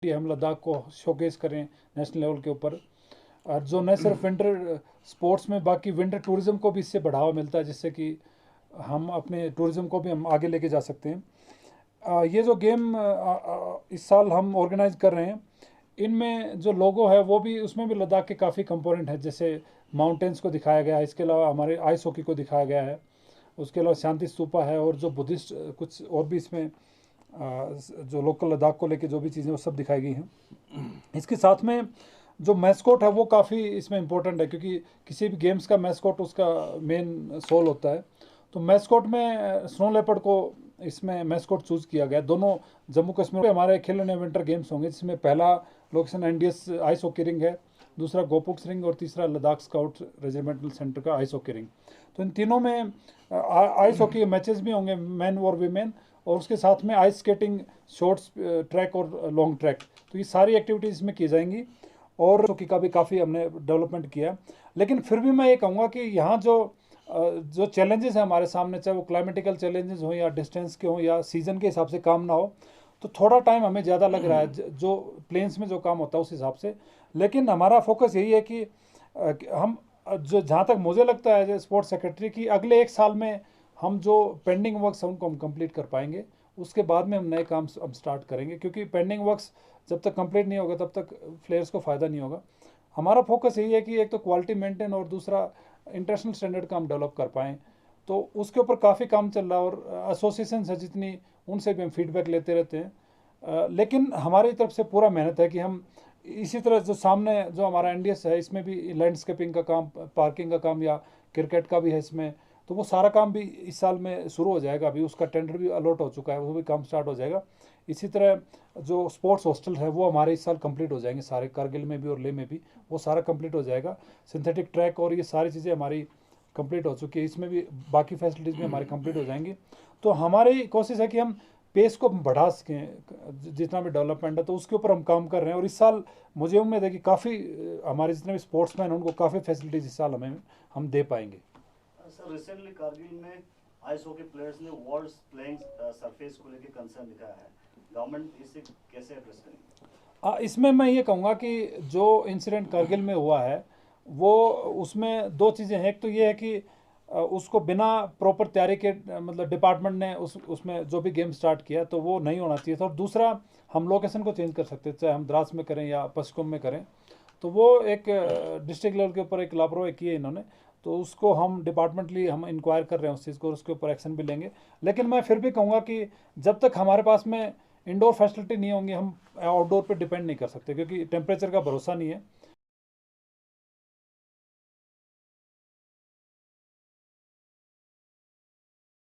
हम लद्दाख को शोकेस करें नेशनल लेवल के ऊपर। और जो न सिर्फ विंटर स्पोर्ट्स में, बाकी विंटर टूरिज्म को भी इससे बढ़ावा मिलता है, जिससे कि हम अपने टूरिज्म को भी हम आगे लेके जा सकते हैं। ये जो गेम इस साल हम ऑर्गेनाइज कर रहे हैं, इनमें जो लोगो है वो भी, उसमें भी लद्दाख के काफ़ी कंपोनेंट है, जैसे माउंटेन्स को दिखाया गया है, इसके अलावा हमारे आइस हॉकी को दिखाया गया है, उसके अलावा शांति स्तूपा है, और जो बुद्धिस्ट कुछ और भी इसमें जो लोकल लद्दाख को लेके जो भी चीज़ें वो सब दिखाई गई हैं। इसके साथ में जो मैस्कोट है वो काफ़ी इसमें इम्पोर्टेंट है, क्योंकि किसी भी गेम्स का मैस्कोट उसका मेन सोल होता है। तो मैस्कोट में स्नो लेपर्ड को इसमें मैस्कोट चूज़ किया गया। दोनों जम्मू कश्मीर में हमारे खेलने विंटर गेम्स होंगे, जिसमें पहला location NDS ice hockey ring है, दूसरा गोपुक्स रिंग, और तीसरा लद्दाख स्काउट रेजिमेंटल सेंटर का आइस हॉकी रिंग। तो इन तीनों में आइस हॉकी मैचेस भी होंगे, मैन और वीमेन, और उसके साथ में आइस स्केटिंग, शॉर्ट्स ट्रैक और लॉन्ग ट्रैक। तो ये सारी एक्टिविटीज़ इसमें की जाएंगी, और हॉकी का भी काफ़ी हमने डेवलपमेंट किया। लेकिन फिर भी मैं ये कहूँगा कि यहाँ जो चैलेंजेस हैं हमारे सामने, चाहे वो क्लाइमेटिकल चैलेंजेस हों या डिस्टेंस के हों या सीज़न के हिसाब से काम ना हो, तो थोड़ा टाइम हमें ज़्यादा लग रहा है जो प्लेन्स में जो काम होता है उस हिसाब से। लेकिन हमारा फोकस यही है कि हम जो, जहाँ तक मुझे लगता है एज स्पोर्ट्स सेक्रेटरी, कि अगले 1 साल में हम जो पेंडिंग वर्क्स हैं उनको हम कंप्लीट कर पाएंगे। उसके बाद में हम नए काम अब स्टार्ट करेंगे, क्योंकि पेंडिंग वर्क्स जब तक कंप्लीट नहीं होगा तब तक प्लेयर्स को फ़ायदा नहीं होगा। हमारा फोकस यही है कि एक तो क्वालिटी मेंटेन, और दूसरा इंटरनेशनल स्टैंडर्ड का हम डेवलप कर पाएँ। तो उसके ऊपर काफ़ी काम चल रहा है, और एसोसिएशन है जितनी, उनसे भी हम फीडबैक लेते रहते हैं। लेकिन हमारी तरफ से पूरा मेहनत है कि हम इसी तरह जो सामने जो हमारा एनडीएस है, इसमें भी लैंडस्केपिंग का काम, पार्किंग का काम या क्रिकेट का भी है इसमें, तो वो सारा काम भी इस साल में शुरू हो जाएगा। अभी उसका टेंडर भी अलॉट हो चुका है, वो भी काम स्टार्ट हो जाएगा। इसी तरह जो स्पोर्ट्स हॉस्टल है वो हमारे इस साल कंप्लीट हो जाएंगे सारे, कारगिल में भी और लेह में भी, वो सारा कंप्लीट हो जाएगा। सिंथेटिक ट्रैक और ये सारी चीज़ें हमारी कंप्लीट हो चुकी है, इसमें भी बाकी फैसिलिटीज़ भी हमारी कंप्लीट हो जाएंगी। तो हमारी कोशिश है कि हम पेस को बढ़ा सकें, जितना भी डेवलपमेंट है तो उसके ऊपर हम काम कर रहे हैं। और इस साल मुझे उम्मीद है कि काफ़ी हमारे जितने भी स्पोर्ट्समैन हैं उनको काफ़ी फैसिलिटीज़ इस साल हम दे पाएंगे। सर, रिसेंटली कारगिल में आइस हॉकी प्लेयर्स ने वर्ल्ड प्लेइंग सरफेस को लेकर कंसर्न दिखाया है, गवर्नमेंट इसे कैसे एड्रेस करेंगे? इसमें मैं ये कहूँगा कि जो इंसिडेंट कारगिल में हुआ है, वो, उसमें दो चीज़ें हैं। एक तो ये है कि उसको बिना प्रॉपर तैयारी के, मतलब डिपार्टमेंट ने उसमें जो भी गेम स्टार्ट किया तो वो नहीं होना चाहिए था। और दूसरा, हम लोकेशन को चेंज कर सकते थे, चाहे हम द्रास में करें या पश्चिम में करें। तो वो एक डिस्ट्रिक्ट लेवल के ऊपर एक लापरवाही की है इन्होंने, तो उसको हम डिपार्टमेंटली हम इंक्वायर कर रहे हैं उस चीज़ को, उसके ऊपर एक्शन भी लेंगे। लेकिन मैं फिर भी कहूँगा कि जब तक हमारे पास में इंडोर फैसिलिटी नहीं होंगी, हम आउटडोर पे डिपेंड नहीं कर सकते, क्योंकि टेम्परेचर का भरोसा नहीं है।